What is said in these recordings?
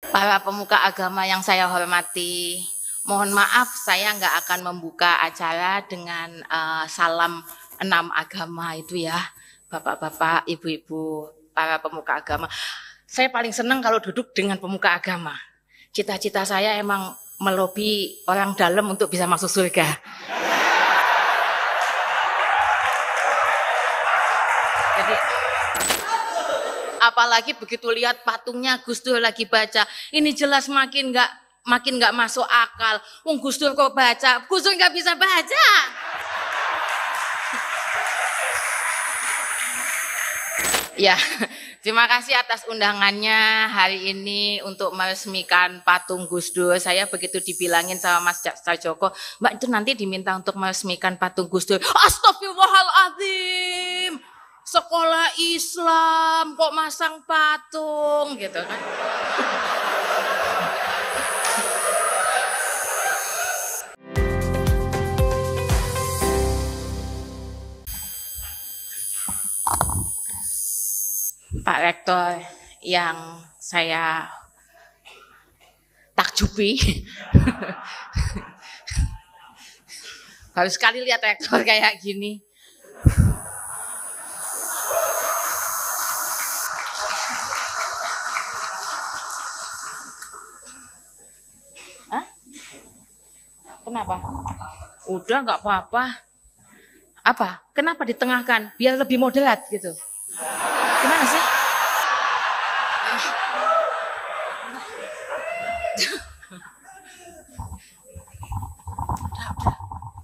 Para pemuka agama yang saya hormati, mohon maaf saya nggak akan membuka acara dengan salam 6 agama itu ya, bapak-bapak, ibu-ibu, para pemuka agama. Saya paling senang kalau duduk dengan pemuka agama. Cita-cita saya emang melobi orang dalam untuk bisa masuk surga. Jadi apalagi begitu lihat patungnya Gus Dur lagi baca, ini jelas makin nggak masuk akal. Wong Gus Dur kok baca, Gus Dur nggak bisa baca. Ya, terima kasih atas undangannya hari ini untuk meresmikan patung Gus Dur. Saya begitu dibilangin sama Mas Joko, Mbak itu nanti diminta untuk meresmikan patung Gus Dur. Astagfirullahaladzim, sekolah Islam kok masang patung gitu kan. Pak Rektor yang saya takjubi, baru sekali lihat rektor kayak gini. Hah? Kenapa? Udah nggak apa-apa. Apa? Kenapa ditengahkan? Biar lebih moderat gitu. Gimana sih?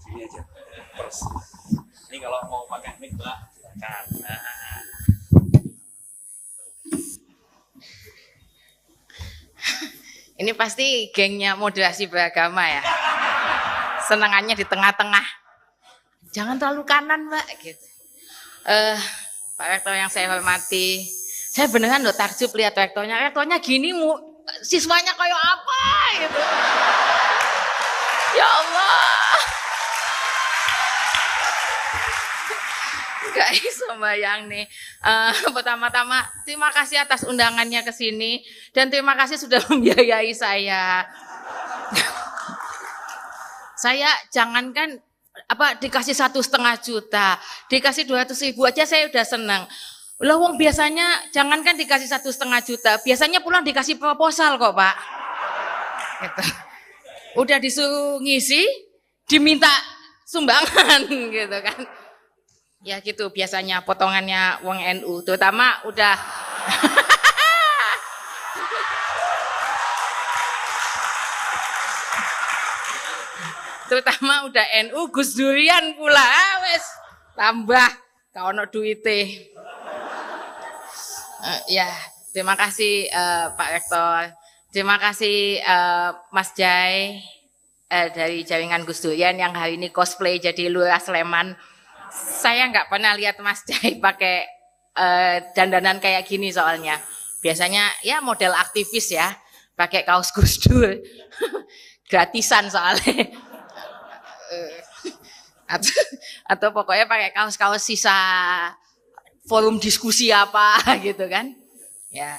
Sini aja. Persis. Ini kalau mau pakai mic lah, silakan. Ini pasti gengnya moderasi beragama ya. Senangannya di tengah-tengah. Jangan terlalu kanan, Mbak, gitu. Pak Rektor yang saya hormati, saya beneran loh takjub lihat rektornya gini, siswanya kayak apa gitu. Ya Allah. Gak bisa bayang nih. Pertama-tama terima kasih atas undangannya ke sini dan terima kasih sudah membiayai saya. Saya jangankan dikasih 1,5 juta, dikasih 200.000 aja saya udah senang. Lah wong biasanya jangankan dikasih 1,5 juta, biasanya pulang dikasih proposal kok Pak. Gitu. Udah disuruh ngisi, diminta sumbangan gitu kan. Ya gitu biasanya potongannya wong NU, terutama udah terutama udah NU Gus Durian pula wes tambah kau ono duite. Ya terima kasih Pak Rektor, terima kasih Mas Jai dari jaringan Gus Durian yang hari ini cosplay jadi Lurah Sleman. Saya nggak pernah lihat Mas Jai pakai dandanan kayak gini soalnya. Biasanya ya model aktivis ya, pakai kaos Gus Dur. Gratisan soalnya. Atau pokoknya pakai kaos-kaos sisa forum diskusi apa gitu kan. Ya,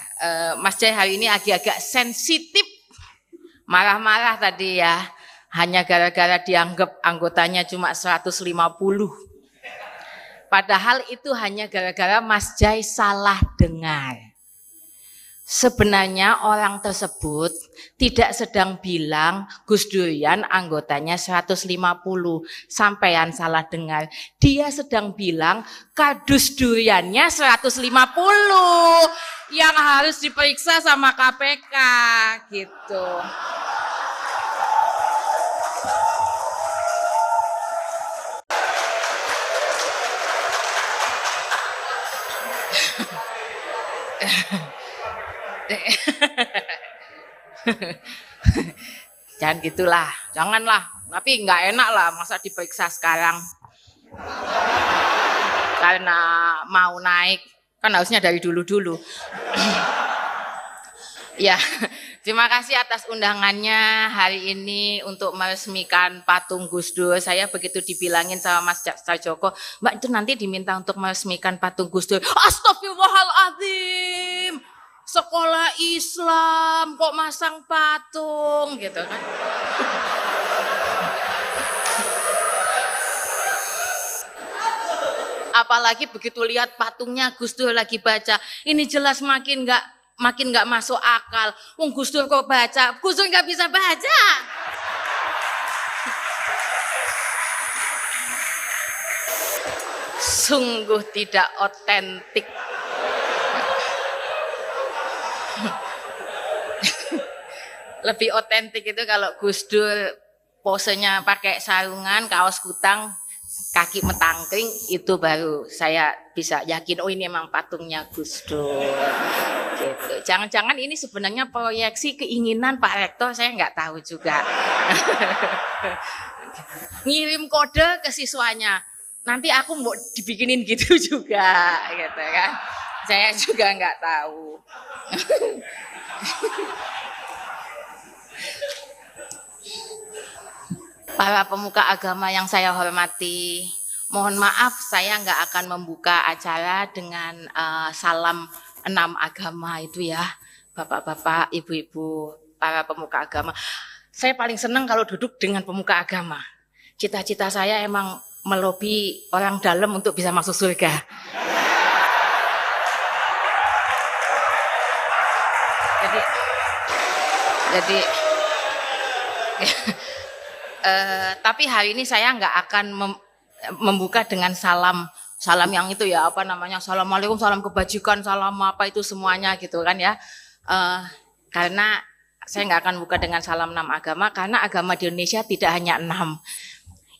Mas Jai hari ini agak-agak sensitif. Marah-marah tadi ya. Hanya gara-gara dianggap anggotanya cuma 150. Padahal itu hanya gara-gara Mas Jai salah dengar. Sebenarnya orang tersebut tidak sedang bilang Gus Durian anggotanya 150, sampean salah dengar. Dia sedang bilang kardus duriannya 150 yang harus diperiksa sama KPK gitu. Jangan gitulah, janganlah. Tapi nggak enak lah, masa diperiksa sekarang. Karena mau naik, kan harusnya dari dulu-dulu. Ya, terima kasih atas undangannya hari ini untuk meresmikan patung Gus Dur. Saya begitu dibilangin sama Mas Joko, Mbak itu nanti diminta untuk meresmikan patung Gus Dur. Astagfirullahaladzim, sekolah Islam kok masang patung gitu kan. Apalagi begitu lihat patungnya Gus Dur lagi baca, ini jelas makin nggak masuk akal. Wong Gus Dur kok baca, Gus Dur nggak bisa baca. Sungguh tidak otentik. Lebih otentik itu kalau Gus Dur posenya pakai sarungan, kaos kutang, kaki metangkring, itu baru saya bisa yakin oh ini memang patungnya Gus Dur. Gitu. Jangan-jangan ini sebenarnya proyeksi keinginan Pak Rektor, saya nggak tahu juga. Ngirim kode ke siswanya, nanti aku mau dibikinin gitu juga, gitu kan? Saya juga nggak tahu. Para pemuka agama yang saya hormati, mohon maaf saya nggak akan membuka acara dengan salam 6 agama itu ya, bapak-bapak, ibu-ibu, para pemuka agama. Saya paling senang kalau duduk dengan pemuka agama. Cita-cita saya emang melobi orang dalam untuk bisa masuk surga. Jadi tapi hari ini saya nggak akan membuka dengan salam yang itu ya, apa namanya, assalamualaikum, salam kebajikan, salam apa itu semuanya gitu kan ya. Karena saya nggak akan buka dengan salam 6 agama, karena agama di Indonesia tidak hanya 6.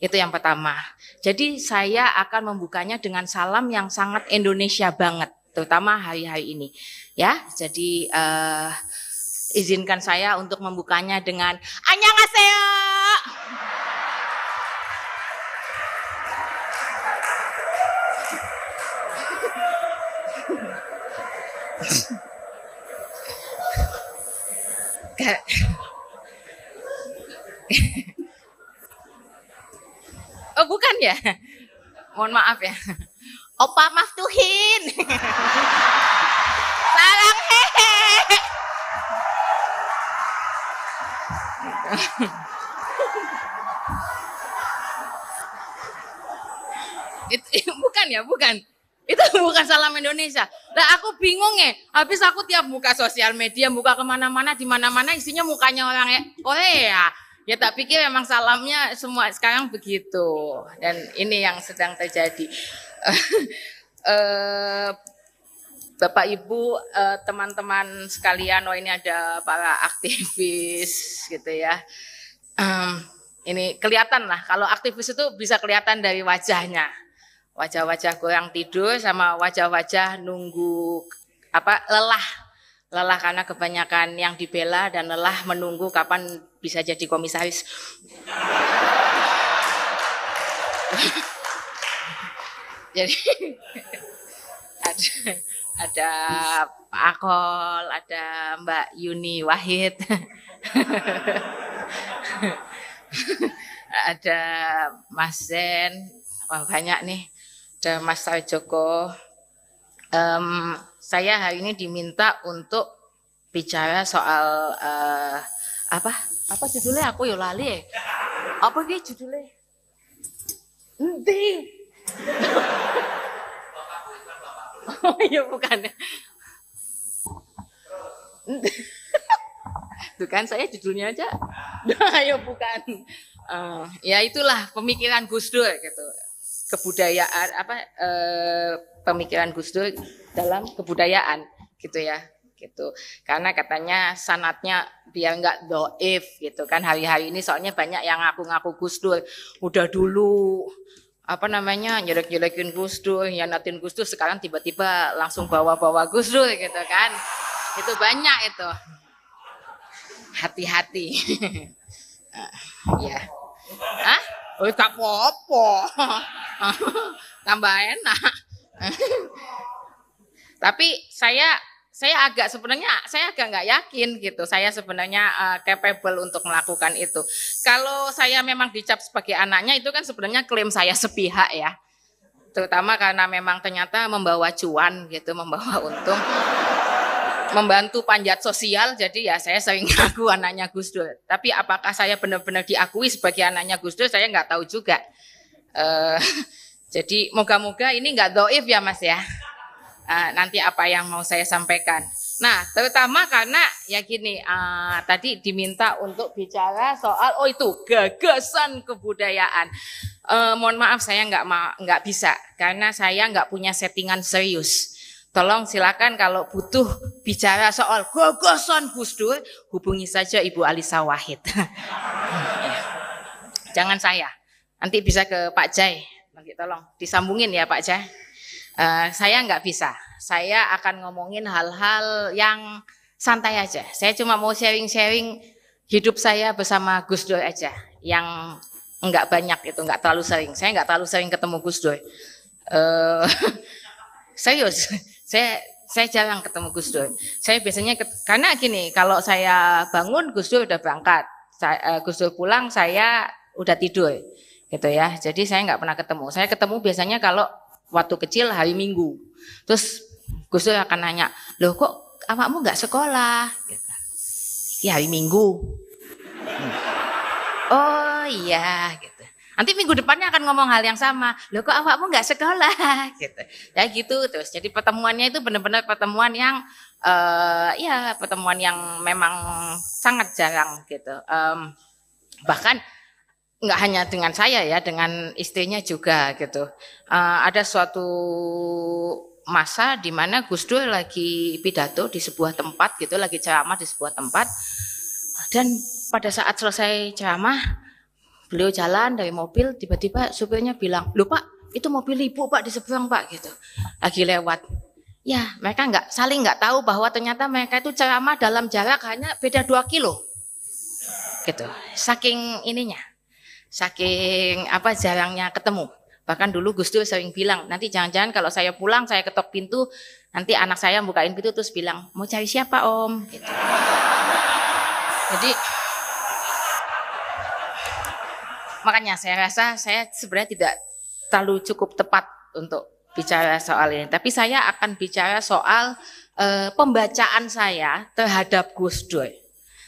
Itu yang pertama. Jadi saya akan membukanya dengan salam yang sangat Indonesia banget, terutama hari-hari ini. Ya, jadi izinkan saya untuk membukanya dengan annyeonghaseyo. Oh bukan ya, mohon maaf ya. Opa Maftuhin. Sarang hehe. Itu bukan ya, bukan. Itu bukan salam Indonesia. Lah aku bingung ya. Habis aku tiap buka sosial media, buka kemana-mana, di mana-mana isinya mukanya orang Korea. Ya tak pikir memang salamnya semua sekarang begitu. Dan ini yang sedang terjadi. Bapak Ibu, teman-teman sekalian, oh ini ada para aktivis gitu ya. Ini kelihatan lah, kalau aktivis itu bisa kelihatan dari wajahnya. Wajah-wajah kurang tidur sama wajah-wajah nunggu lelah karena kebanyakan yang dibela dan lelah menunggu kapan bisa jadi komisaris. Jadi ada Pak Akol, ada Mbak Yuni Wahid, ada Mas Zen, wah banyak nih. Ada Mas Sarjoko. Saya hari ini diminta untuk bicara soal apa judulnya, aku ya lali. Apa sih judulnya? Nanti. Oh iya bukan. Tuh kan saya judulnya aja. Ayo bukan. Ya itulah pemikiran Gus Dur gitu. Kebudayaan pemikiran Gus Dur dalam kebudayaan gitu ya, gitu. Karena katanya sanatnya biar nggak doif gitu kan, hari-hari ini soalnya banyak yang ngaku-ngaku Gus Dur udah dulu jelek-jelekin Gus Dur, hianatin Gus Dur, sekarang tiba-tiba langsung bawa-bawa Gus Dur gitu kan. Itu banyak itu. Hati-hati. Ya. Hah? Oh, tak apa-apa. Tambah enak. Tapi saya agak nggak yakin gitu. Saya sebenarnya capable untuk melakukan itu. Kalau saya memang dicap sebagai anaknya, itu kan sebenarnya klaim saya sepihak ya. Terutama karena memang ternyata membawa cuan gitu, membawa untung. membantu panjat sosial, jadi ya saya sering ngaku anaknya Gus Dur. Tapi apakah saya benar-benar diakui sebagai anaknya Gus Dur, saya nggak tahu juga. Jadi moga-moga ini nggak doif ya Mas ya. Nanti apa yang mau saya sampaikan. Nah, terutama karena ya gini, tadi diminta untuk bicara soal itu gagasan kebudayaan. Mohon maaf saya nggak bisa karena saya nggak punya settingan serius. Tolong silakan kalau butuh bicara soal gagasan Gus Dur, hubungi saja Ibu Alisa Wahid. Jangan saya. Nanti bisa ke Pak Jai. Nanti tolong disambungin ya Pak Jai. Saya nggak bisa. Saya akan ngomongin hal-hal yang santai aja. Saya cuma mau sharing-sharing hidup saya bersama Gus Dur aja. Yang nggak banyak itu, nggak terlalu sering. Saya nggak terlalu sering ketemu Gus Dur. Serius, saya jarang ketemu Gus Dur. Saya biasanya karena gini, kalau saya bangun Gus Dur udah berangkat. Gus Dur pulang saya udah tidur. Gitu ya. Jadi saya nggak pernah ketemu. Saya ketemu biasanya kalau waktu kecil hari Minggu. Terus Gus Dur akan nanya, "Loh kok awakmu nggak sekolah?" Gitu. Ya hari Minggu. Oh iya gitu. Nanti minggu depannya akan ngomong hal yang sama. "Loh kok awakmu nggak sekolah?" Gitu. Ya gitu terus. Jadi pertemuannya itu benar-benar pertemuan yang ya pertemuan yang memang sangat jarang gitu. Bahkan nggak hanya dengan saya ya, dengan istrinya juga gitu. Ada suatu masa di mana Gus Dur lagi pidato di sebuah tempat gitu, lagi ceramah di sebuah tempat. Dan pada saat selesai ceramah, beliau jalan dari mobil, tiba-tiba supirnya bilang, "Loh Pak, itu mobil ibu Pak di seberang Pak," gitu. Lagi lewat. Ya, mereka saling nggak tahu bahwa ternyata mereka itu ceramah dalam jarak hanya beda 2 kilo. Gitu. Saking ininya. Saking jarangnya ketemu. Bahkan dulu Gus Dur sering bilang, nanti jangan-jangan kalau saya pulang saya ketok pintu, nanti anak saya bukain pintu terus bilang, "Mau cari siapa Om?" Gitu. Jadi makanya saya rasa saya sebenarnya tidak terlalu cukup tepat untuk bicara soal ini. Tapi saya akan bicara soal pembacaan saya terhadap Gus Dur.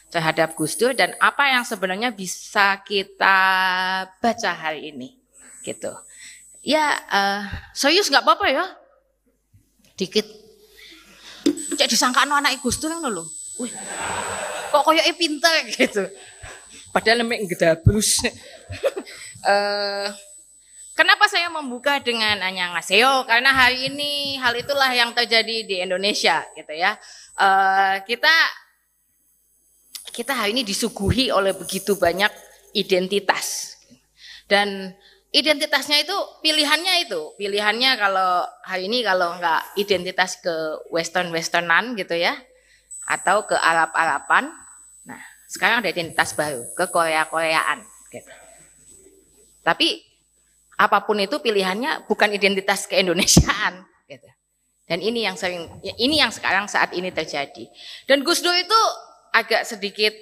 Terhadap Gus Dur dan apa yang sebenarnya bisa kita baca hari ini gitu. Ya serius nggak apa-apa ya, dikit. Cek disangka anak Gus Dur lho. Wih, kok koyoknya pinter gitu. Padahal mek gedabrus. Kenapa saya membuka dengan annyeonghaseyo? Karena hari ini hal itulah yang terjadi di Indonesia gitu ya. Kita hari ini disuguhi oleh begitu banyak identitas. Dan identitasnya itu pilihannya kalau hari ini kalau enggak identitas ke westernan gitu ya, atau ke Arab-Araban. Nah, sekarang ada identitas baru, ke Korea-Koreaan gitu. Tapi apapun itu pilihannya bukan identitas keindonesiaan gitu. Dan ini yang sekarang saat ini terjadi. Dan Gus Dur itu agak sedikit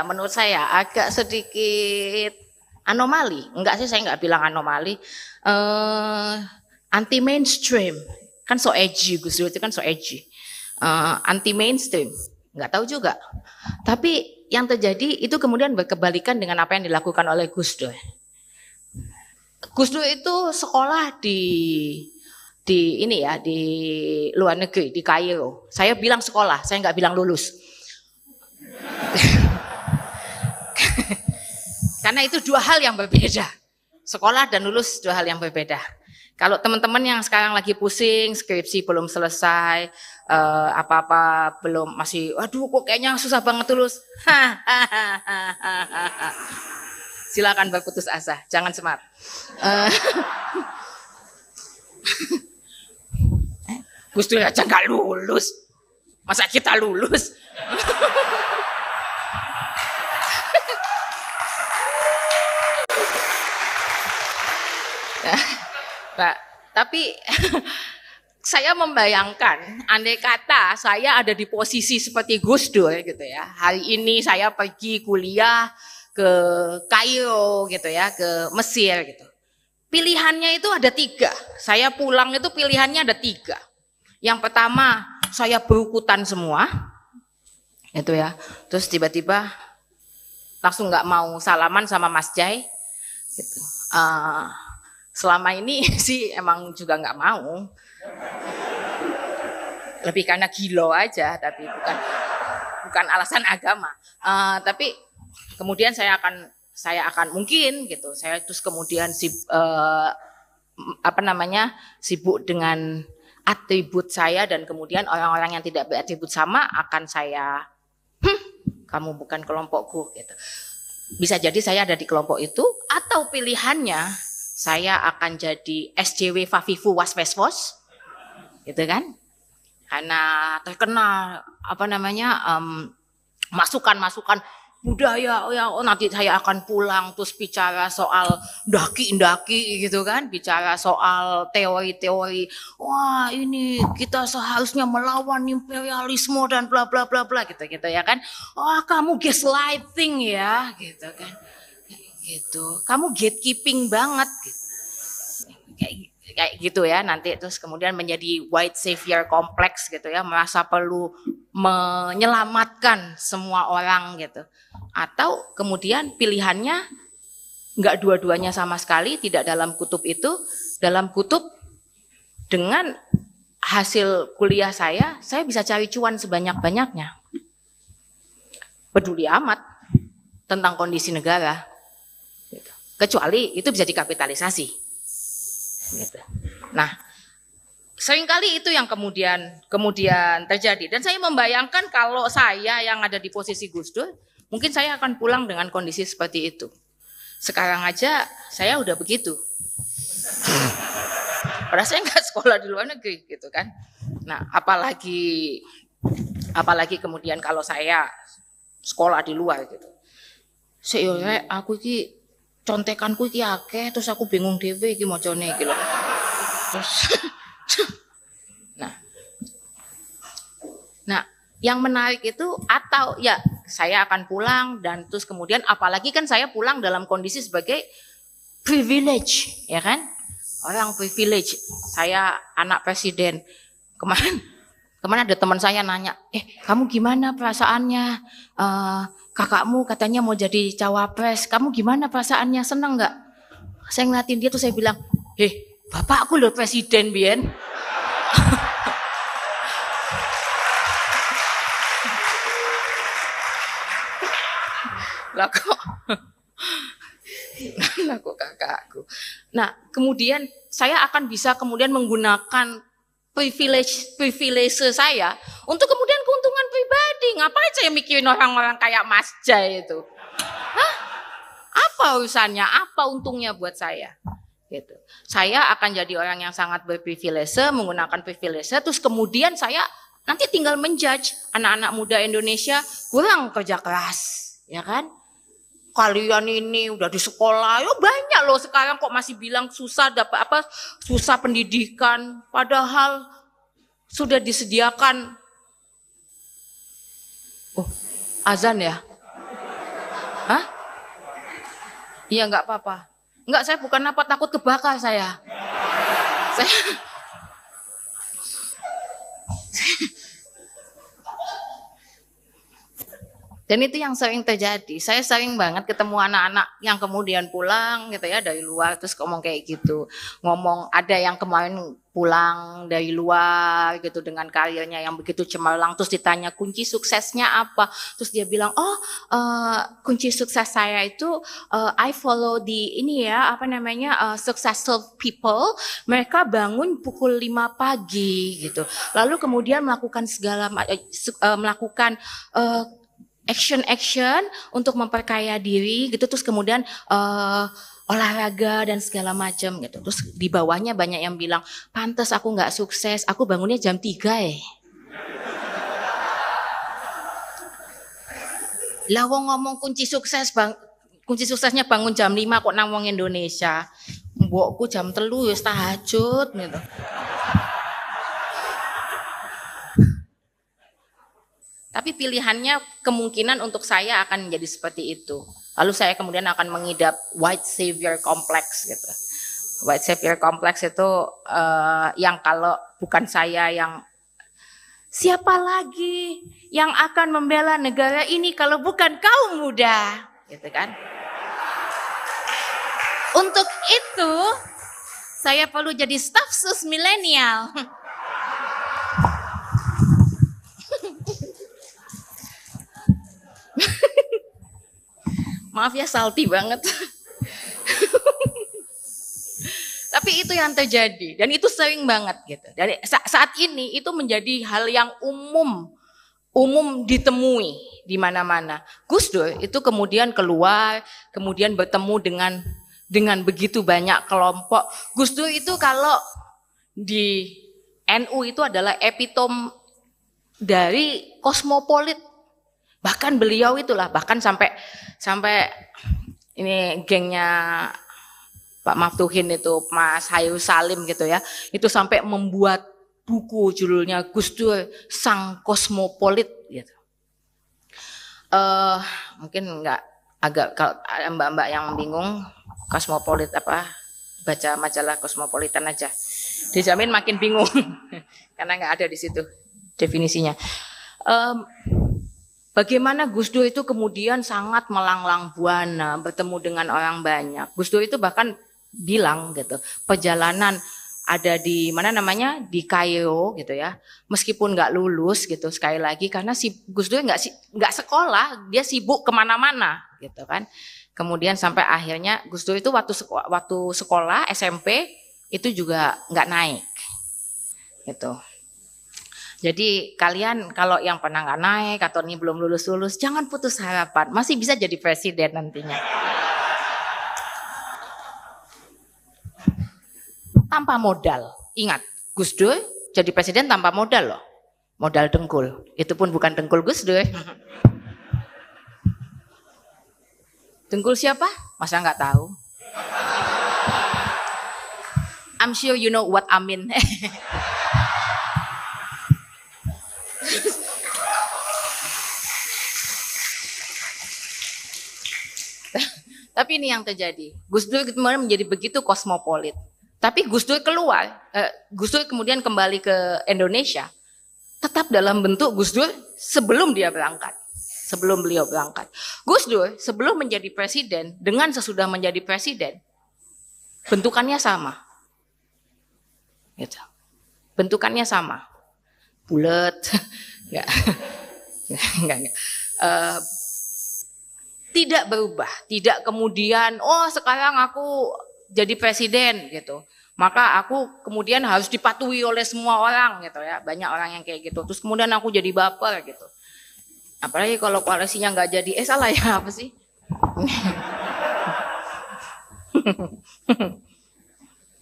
menurut saya agak sedikit anomali. Enggak sih, saya enggak bilang anomali. Anti mainstream. Kan so edgy, Gus Dur itu kan so edgy. Anti mainstream. Enggak tahu juga. Tapi yang terjadi itu kemudian berkebalikan dengan apa yang dilakukan oleh Gus Dur. Gus Dur itu sekolah di luar negeri, di Kairo. Saya bilang sekolah, saya nggak bilang lulus. Karena itu dua hal yang berbeda. Sekolah dan lulus dua hal yang berbeda. Kalau teman-teman yang sekarang lagi pusing, skripsi belum selesai, apa-apa belum, masih, aduh kok kayaknya susah banget lulus. Silakan berputus asa, jangan semangat. Gus Dur aja nggak lulus, masa kita lulus? Nah, tapi saya membayangkan, andai kata saya ada di posisi seperti Gus Dur gitu ya, hari ini saya pergi kuliah ke Kairo gitu ya, ke Mesir gitu. Pilihannya itu ada 3. Saya pulang itu pilihannya ada 3. Yang pertama, saya berukutan semua, itu ya. Terus tiba-tiba langsung nggak mau salaman sama Mas Jai. Gitu. Selama ini sih emang juga nggak mau, lebih karena gilo aja, tapi bukan alasan agama. Tapi kemudian saya akan mungkin gitu, saya terus kemudian sibuk dengan atribut saya, dan kemudian orang-orang yang tidak beratribut sama akan saya, kamu bukan kelompokku gitu. Bisa jadi saya ada di kelompok itu, atau pilihannya saya akan jadi SJW Fafifu Wasweswos, gitu kan? Karena terkenal masukan-masukan budaya, ya nanti saya akan pulang terus bicara soal daki-daki gitu kan, bicara soal teori-teori, wah ini kita seharusnya melawan imperialisme dan bla bla bla bla gitu ya kan, wah kamu gaslighting ya gitu kan, gitu, kamu gatekeeping banget gitu. Kayak gitu ya, nanti terus kemudian menjadi white savior complex gitu ya, merasa perlu menyelamatkan semua orang gitu. Atau kemudian pilihannya nggak dua-duanya sama sekali, tidak dalam kutub itu, dalam kutub dengan hasil kuliah saya bisa cari cuan sebanyak-banyaknya. Peduli amat tentang kondisi negara. Gitu. Kecuali itu bisa dikapitalisasi. Gitu. Nah, seringkali itu yang kemudian terjadi, dan saya membayangkan kalau saya yang ada di posisi Gus Dur, mungkin saya akan pulang dengan kondisi seperti itu. Sekarang aja saya udah begitu. Padahal saya nggak sekolah di luar negeri gitu kan. Nah, apalagi kemudian kalau saya sekolah di luar gitu. Seyore aku iki contekanku iki akeh, terus aku bingung dhewe iki macane iki lho. Terus Nah, yang menarik itu, atau ya saya akan pulang, dan terus kemudian apalagi kan saya pulang dalam kondisi sebagai privilege, ya kan? Orang privilege. Saya anak presiden. Kemarin ada teman saya nanya, kamu gimana perasaannya? Kakakmu katanya mau jadi cawapres, kamu gimana perasaannya, seneng nggak? Saya ngeliatin dia tuh, saya bilang, bapakku loh presiden Bien. Lah kok kakakku. Nah, kemudian saya akan bisa kemudian menggunakan privilege saya untuk kemudian keuntungan pribadi. Ngapain saya mikirin orang-orang kayak Mas Jai itu? Apa urusannya? Apa untungnya buat saya? Gitu. Saya akan jadi orang yang sangat berprivilege, menggunakan privilege, terus kemudian saya nanti tinggal menjudge anak-anak muda Indonesia kurang kerja keras, ya kan? Kalian ini udah di sekolah, banyak loh sekarang kok masih bilang susah dapat susah pendidikan, padahal sudah disediakan. Azan ya? Hah? Iya nggak apa-apa. Nggak, saya bukan takut kebakar saya. Dan itu yang sering terjadi. Saya sering banget ketemu anak-anak yang kemudian pulang gitu ya dari luar, terus ngomong kayak gitu. Ngomong, ada yang kemarin pulang dari luar gitu dengan karirnya yang begitu cemerlang, terus ditanya kunci suksesnya apa, terus dia bilang kunci sukses saya itu I follow successful people, mereka bangun pukul 5 pagi gitu, lalu kemudian melakukan action untuk memperkaya diri gitu, terus kemudian olahraga dan segala macam gitu. Terus di bawahnya banyak yang bilang, pantes aku nggak sukses, aku bangunnya jam 3 Lah wong ngomong kunci suksesnya bangun jam 5 kok nang wong Indonesia. Mbokku jam 3 wis tahajud gitu. Tapi pilihannya kemungkinan untuk saya akan menjadi seperti itu. Lalu saya kemudian akan mengidap white savior complex gitu. White savior complex itu yang kalau bukan saya yang Siapa lagi yang akan membela negara ini kalau bukan kaum muda, gitu kan? Untuk itu saya perlu jadi staf sus milenial. Maaf ya, salty banget. Tapi itu yang terjadi dan itu sering banget gitu. Dari saat ini itu menjadi hal yang umum ditemui di mana-mana. Gus Dur itu kemudian keluar, kemudian bertemu dengan begitu banyak kelompok. Gus Dur itu kalau di NU itu adalah epitom dari kosmopolit. Bahkan beliau itulah, bahkan sampai ini gengnya Pak Maftuhin itu, Mas Hayu Salim gitu ya, itu sampai membuat buku judulnya Gus Dur Sang Kosmopolit gitu. Mungkin agak kalau mbak-mbak yang bingung kosmopolit apa, baca majalah Kosmopolitan aja, dijamin makin bingung karena nggak ada di situ definisinya. Bagaimana Gus Dur itu kemudian sangat melanglang buana bertemu dengan orang banyak. Gus Dur itu bahkan bilang gitu, perjalanan ada di mana namanya di Kairo gitu ya, meskipun nggak lulus gitu, sekali lagi karena si Gus Dur nggak sekolah, dia sibuk kemana-mana gitu kan. Kemudian sampai akhirnya Gus Dur itu waktu sekolah SMP itu juga nggak naik gitu. Jadi kalian kalau yang pernah nggak naik atau ini belum lulus jangan putus harapan, masih bisa jadi presiden nantinya. Tanpa modal. Ingat, Gus Dur jadi presiden tanpa modal loh. Modal dengkul. Itu pun bukan dengkul Gus Dur. Dengkul siapa? Masa nggak tahu? I'm sure you know what I mean. Tapi ini yang terjadi. Gus Dur kemudian menjadi begitu kosmopolit. Tapi Gus Dur Gus Dur kemudian kembali ke Indonesia, tetap dalam bentuk Gus Dur sebelum dia berangkat, sebelum beliau berangkat. Gus Dur sebelum menjadi presiden dengan sesudah menjadi presiden, bentukannya sama, gitu. Bentukannya sama, bulat, enggak. Tidak berubah, tidak kemudian, oh sekarang aku jadi presiden gitu, maka aku kemudian harus dipatuhi oleh semua orang gitu ya, banyak orang yang kayak gitu, terus kemudian aku jadi baper gitu, apalagi kalau koalisinya nggak jadi, salah ya apa sih?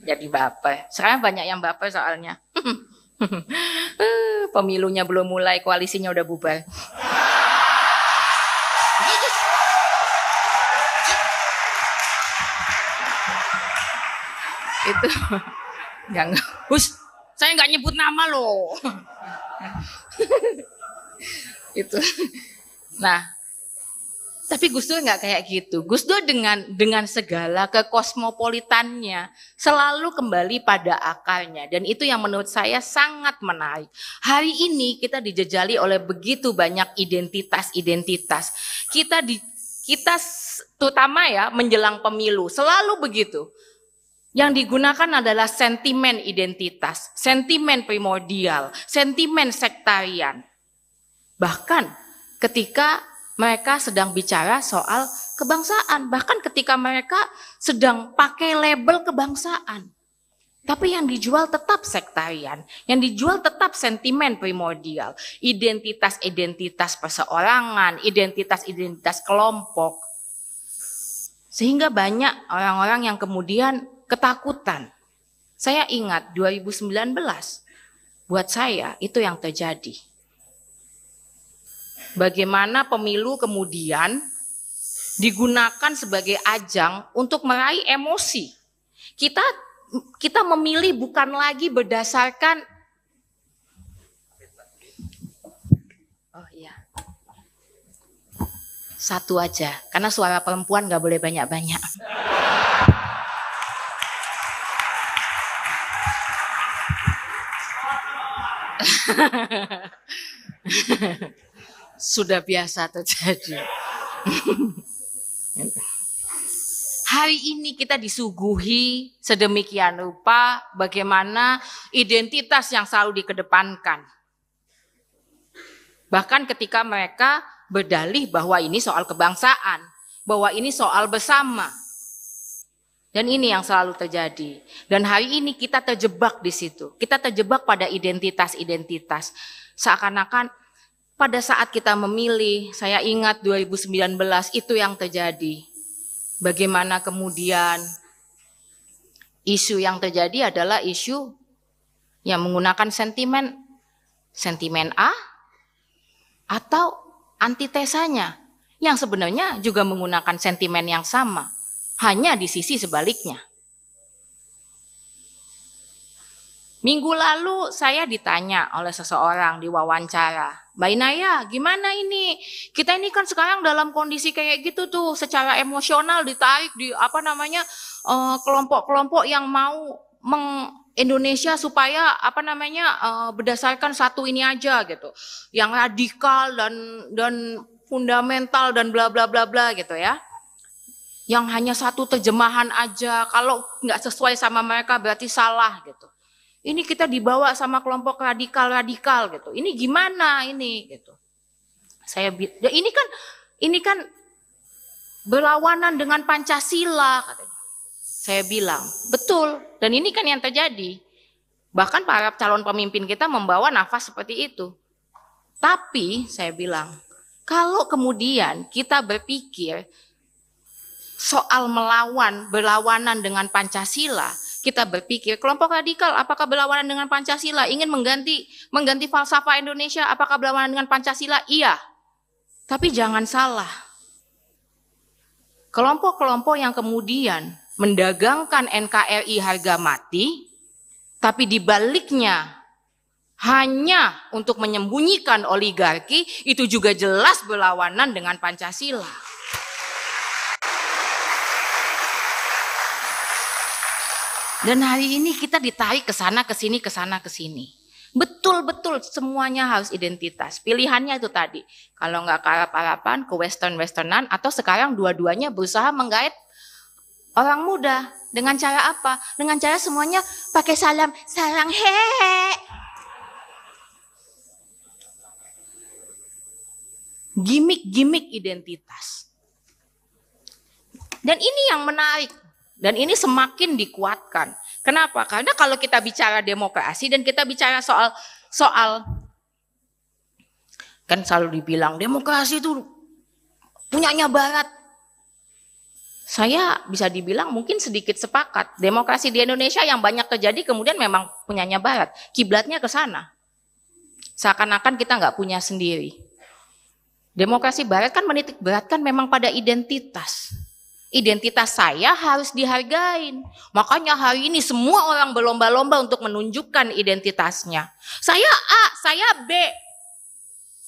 Jadi baper, sekarang banyak yang baper soalnya, pemilunya belum mulai, koalisinya udah bubar. Itu enggak, saya nggak nyebut nama loh. Itu. Nah, tapi Gus Dur nggak kayak gitu. Gus Dur dengan segala kekosmopolitannya selalu kembali pada akarnya, dan itu yang menurut saya sangat menarik. Hari ini kita dijejali oleh begitu banyak identitas. Kita terutama ya menjelang pemilu selalu begitu. Yang digunakan adalah sentimen identitas, sentimen primordial, sentimen sektarian. Bahkan ketika mereka sedang bicara soal kebangsaan, bahkan ketika mereka sedang pakai label kebangsaan. Tapi yang dijual tetap sektarian, yang dijual tetap sentimen primordial, identitas-identitas perseorangan, identitas-identitas kelompok. Sehingga banyak orang-orang yang kemudian ketakutan. Saya ingat 2019, buat saya itu yang terjadi. Bagaimana pemilu kemudian digunakan sebagai ajang untuk meraih emosi. Kita memilih bukan lagi berdasarkan satu aja, karena suara perempuan nggak boleh banyak-banyak. Sudah biasa terjadi. Hari ini kita disuguhi sedemikian rupa bagaimana identitas yang selalu dikedepankan. Bahkan ketika mereka berdalih bahwa ini soal kebangsaan, bahwa ini soal bersama. Dan ini yang selalu terjadi. Dan hari ini kita terjebak di situ. Kita terjebak pada identitas-identitas. Seakan-akan pada saat kita memilih, saya ingat 2019 itu yang terjadi. Bagaimana kemudian isu yang terjadi adalah isu yang menggunakan sentimen A atau antitesanya yang sebenarnya juga menggunakan sentimen yang sama, hanya di sisi sebaliknya. Minggu lalu saya ditanya oleh seseorang di wawancara, Mbak Inaya, gimana ini? Kita ini kan sekarang dalam kondisi kayak gitu tuh, secara emosional ditarik di kelompok-kelompok yang mau Indonesia supaya berdasarkan satu ini aja gitu, yang radikal dan fundamental dan bla bla bla bla gitu ya. Yang hanya satu terjemahan aja, kalau nggak sesuai sama mereka berarti salah gitu. Ini kita dibawa sama kelompok radikal gitu. Ini gimana ini gitu. Ini kan berlawanan dengan Pancasila katanya. Saya bilang, betul. Dan ini kan yang terjadi. Bahkan para calon pemimpin kita membawa nafas seperti itu. Tapi saya bilang, kalau kemudian kita berpikir soal berlawanan dengan Pancasila, kita berpikir kelompok radikal apakah berlawanan dengan Pancasila, ingin mengganti falsafah Indonesia, apakah berlawanan dengan Pancasila? Iya. Tapi jangan salah. Kelompok-kelompok yang kemudian mendagangkan NKRI harga mati, tapi di baliknya hanya untuk menyembunyikan oligarki, itu juga jelas berlawanan dengan Pancasila. Dan hari ini kita ditarik ke sana, ke sini, ke sana, ke sini. Betul-betul semuanya harus identitas. Pilihannya itu tadi. Kalau nggak ke Arab-Araban, ke Western-Westernan, atau sekarang dua-duanya berusaha menggait orang muda. Dengan cara apa? Dengan cara semuanya pakai sarang hehe. Gimik-gimik identitas. Dan ini yang menarik. Dan ini semakin dikuatkan. Kenapa? Karena kalau kita bicara demokrasi dan kita bicara soal kan selalu dibilang demokrasi itu punyanya Barat. Saya bisa dibilang mungkin sedikit sepakat. Demokrasi di Indonesia yang banyak terjadi kemudian memang punyanya Barat. Kiblatnya ke sana. Seakan-akan kita nggak punya sendiri. Demokrasi Barat kan menitik beratkan memang pada identitas. Identitas saya harus dihargain. Makanya hari ini semua orang berlomba-lomba untuk menunjukkan identitasnya. Saya A, saya B.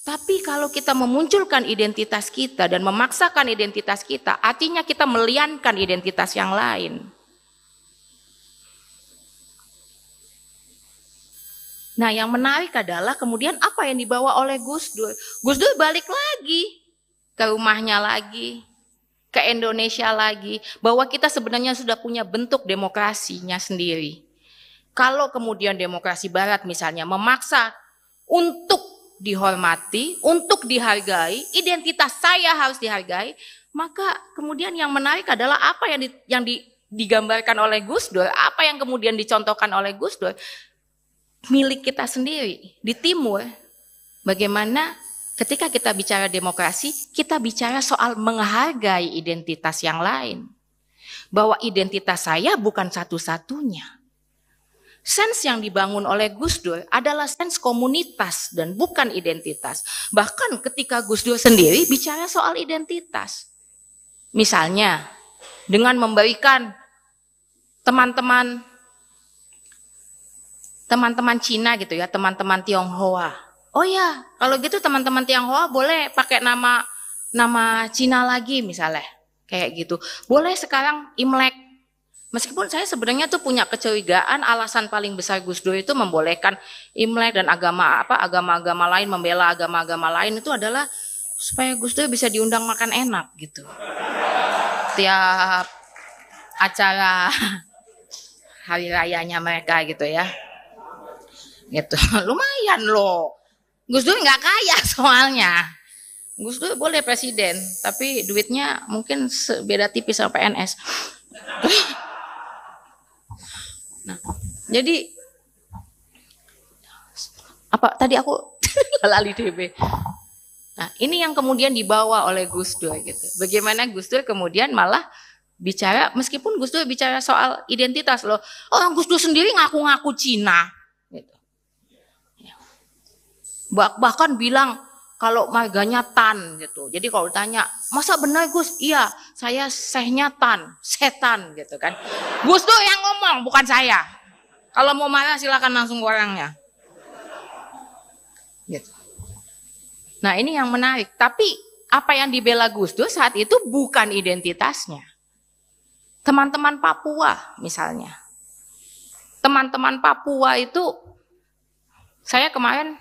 Tapi kalau kita memunculkan identitas kita dan memaksakan identitas kita, artinya kita meliankan identitas yang lain. Nah, yang menarik adalah kemudian apa yang dibawa oleh Gus Dur. Gus Dur balik lagi ke rumahnya lagi, ke Indonesia lagi, bahwa kita sebenarnya sudah punya bentuk demokrasinya sendiri. Kalau kemudian demokrasi Barat misalnya memaksa untuk dihormati, untuk dihargai, identitas saya harus dihargai, maka kemudian yang menarik adalah apa yang digambarkan oleh Gus Dur, apa yang kemudian dicontohkan oleh Gus Dur, milik kita sendiri di timur. Bagaimana ketika kita bicara demokrasi, kita bicara soal menghargai identitas yang lain. Bahwa identitas saya bukan satu-satunya. Sense yang dibangun oleh Gus Dur adalah sense komunitas dan bukan identitas. Bahkan ketika Gus Dur sendiri bicara soal identitas. Misalnya, dengan memberikan teman-teman Cina gitu ya, teman-teman Tionghoa. Oh ya, kalau gitu teman-teman Tionghoa boleh pakai nama Cina lagi misalnya. Kayak gitu. Boleh sekarang Imlek Meskipun saya sebenarnya tuh punya kecurigaan alasan paling besar Gus Dur itu membolehkan Imlek dan agama-agama lain membela agama-agama lain itu adalah supaya Gus Dur bisa diundang makan enak gitu. Tiap acara hari rayanya mereka gitu ya. Gitu. Lumayan loh. Gus Dur nggak kaya soalnya. Gus Dur boleh presiden, tapi duitnya mungkin beda tipis sama PNS. Nah, jadi apa tadi aku lali DB. Nah, ini yang kemudian dibawa oleh Gus Dur gitu. Bagaimana Gus Dur kemudian malah bicara, meskipun Gus Dur bicara soal identitas loh. Orang Gus Dur sendiri ngaku-ngaku Cina gitu. Bahkan bilang kalau marganya Tan gitu. Jadi kalau ditanya, masa benar Gus? Iya, saya sehnya Tan, setan gitu kan. Gus Dur yang ngomong, bukan saya. Kalau mau marah silakan langsung ke orangnya. Gitu. Nah ini yang menarik. Tapi apa yang dibela Gus Dur saat itu bukan identitasnya. Teman-teman Papua misalnya. Teman-teman Papua itu, saya kemarin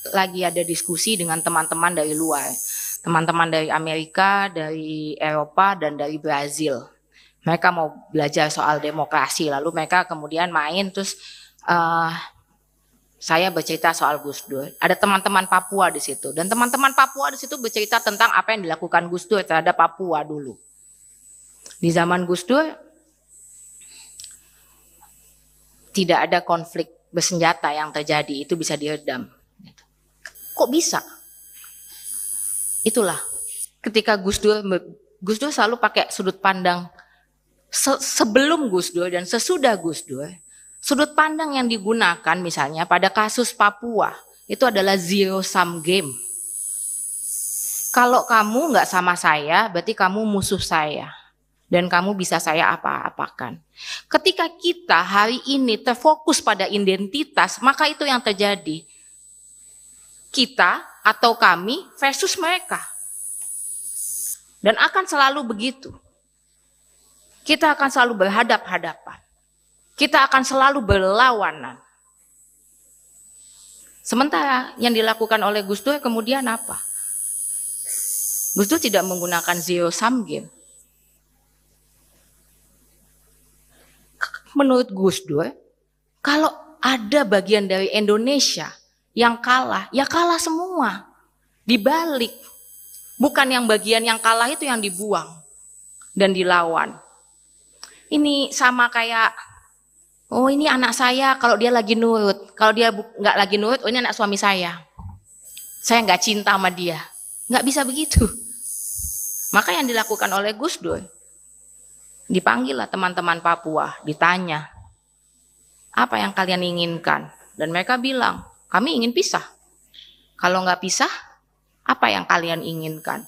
lagi ada diskusi dengan teman-teman dari luar, teman-teman dari Amerika, dari Eropa, dan dari Brazil. Mereka mau belajar soal demokrasi, lalu mereka kemudian main, terus saya bercerita soal Gus Dur. Ada teman-teman Papua di situ, dan teman-teman Papua di situ bercerita tentang apa yang dilakukan Gus Dur terhadap Papua dulu. Di zaman Gus Dur tidak ada konflik bersenjata yang terjadi, itu bisa diredam. Kok bisa? Itulah ketika Gus Dur selalu pakai sudut pandang sebelum Gus Dur dan sesudah Gus Dur. Sudut pandang yang digunakan misalnya pada kasus Papua itu adalah zero sum game. Kalau kamu nggak sama saya, berarti kamu musuh saya. Dan kamu bisa saya apa-apakan. Ketika kita hari ini terfokus pada identitas, maka itu yang terjadi. Kita atau kami versus mereka. Dan akan selalu begitu. Kita akan selalu berhadap-hadapan. Kita akan selalu berlawanan. Sementara yang dilakukan oleh Gus Dur kemudian apa? Gus Dur tidak menggunakan zero sum game. Menurut Gus Dur, kalau ada bagian dari Indonesia yang kalah, ya kalah semua. Dibalik. Bukan yang bagian yang kalah itu yang dibuang dan dilawan. Ini sama kayak, oh ini anak saya kalau dia lagi nurut. Kalau dia nggak lagi nurut, oh ini anak suami saya. Saya nggak cinta sama dia. Nggak bisa begitu. Maka yang dilakukan oleh Gus Dur, dipanggillah teman-teman Papua, ditanya, apa yang kalian inginkan? Dan mereka bilang, kami ingin pisah. Kalau nggak pisah, apa yang kalian inginkan?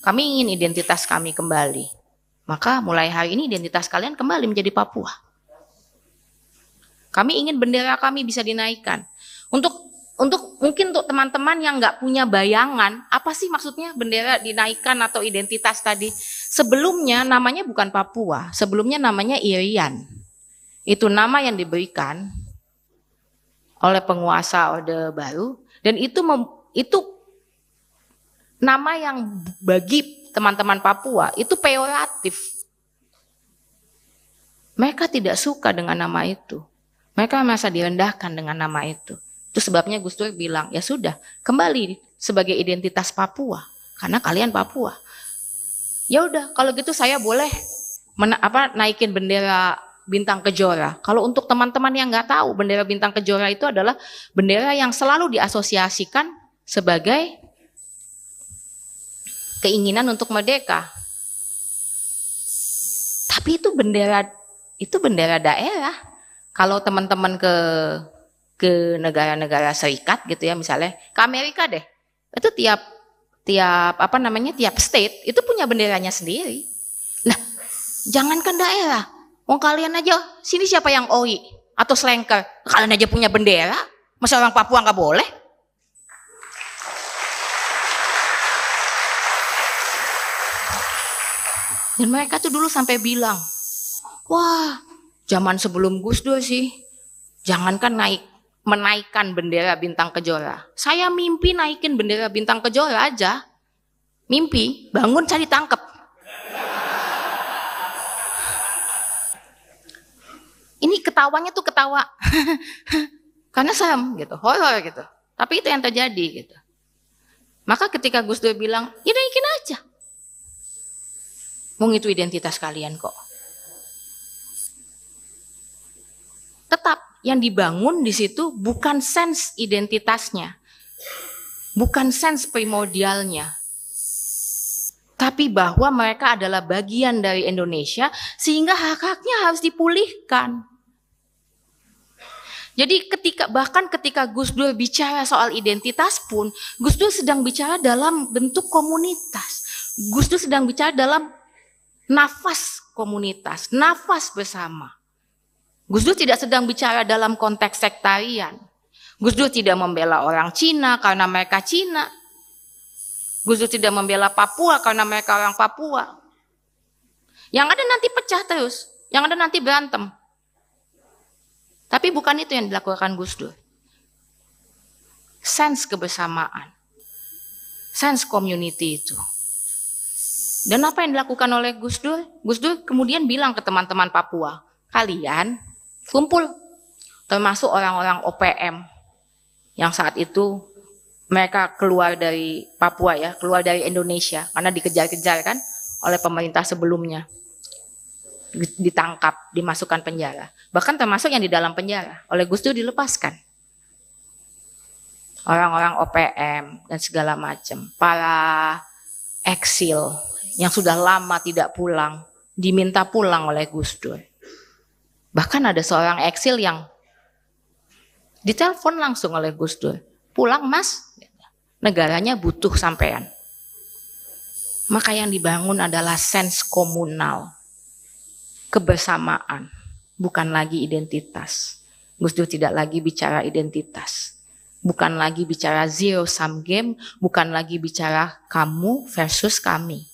Kami ingin identitas kami kembali. Maka mulai hari ini identitas kalian kembali menjadi Papua. Kami ingin bendera kami bisa dinaikkan. Mungkin untuk teman-teman yang nggak punya bayangan, apa sih maksudnya bendera dinaikkan atau identitas tadi? Sebelumnya namanya bukan Papua, sebelumnya namanya Irian. Itu nama yang diberikan oleh penguasa Orde Baru, dan itu nama yang bagi teman-teman Papua itu peyoratif. Mereka tidak suka dengan nama itu. Mereka merasa direndahkan dengan nama itu. Itu sebabnya Gus Dur bilang, ya sudah, kembali sebagai identitas Papua karena kalian Papua. Ya udah, kalau gitu saya boleh naikin bendera Bintang Kejora. Kalau untuk teman-teman yang nggak tahu, bendera Bintang Kejora itu adalah bendera yang selalu diasosiasikan sebagai keinginan untuk merdeka. Tapi itu bendera daerah. Kalau teman-teman ke negara-negara serikat gitu ya, misalnya ke Amerika deh, itu tiap state itu punya benderanya sendiri. Lah, jangankan daerah. Wong kalian aja, sini siapa yang OI atau selengker? Kalian aja punya bendera, masa orang Papua nggak boleh? Dan mereka tuh dulu sampai bilang, wah, zaman sebelum Gus Dur sih, jangankan menaikkan bendera Bintang Kejora. Saya mimpi naikin bendera Bintang Kejora aja. Mimpi, bangun cari tangkep. Ini ketawanya tuh ketawa. Karena serem gitu, horor gitu. Tapi itu yang terjadi gitu. Maka ketika Gus Dur bilang, ya naikin aja. Wong itu identitas kalian kok. Tetap yang dibangun di situ bukan sense identitasnya. Bukan sense primordialnya. Tapi bahwa mereka adalah bagian dari Indonesia sehingga hak-haknya harus dipulihkan. Jadi bahkan ketika Gus Dur bicara soal identitas pun, Gus Dur sedang bicara dalam bentuk komunitas. Gus Dur sedang bicara dalam nafas komunitas, nafas bersama. Gus Dur tidak sedang bicara dalam konteks sektarian. Gus Dur tidak membela orang Cina karena mereka Cina. Gus Dur tidak membela Papua karena mereka orang Papua. Yang ada nanti pecah terus, yang ada nanti berantem. Tapi bukan itu yang dilakukan Gus Dur. Sense kebersamaan. Sense community itu. Dan apa yang dilakukan oleh Gus Dur? Gus Dur kemudian bilang ke teman-teman Papua, kalian kumpul. Termasuk orang-orang OPM. Yang saat itu mereka keluar dari Papua ya, keluar dari Indonesia. Karena dikejar-kejar kan oleh pemerintah sebelumnya. Ditangkap, dimasukkan penjara. Bahkan termasuk yang di dalam penjara. Oleh Gus Dur dilepaskan. Orang-orang OPM dan segala macam. Para eksil yang sudah lama tidak pulang. Diminta pulang oleh Gus Dur. Bahkan ada seorang eksil yang ditelepon langsung oleh Gus Dur. Pulang mas, negaranya butuh sampean. Maka yang dibangun adalah sense komunal. Kebersamaan, bukan lagi identitas. Gus Dur tidak lagi bicara identitas. Bukan lagi bicara zero sum game, bukan lagi bicara kamu versus kami.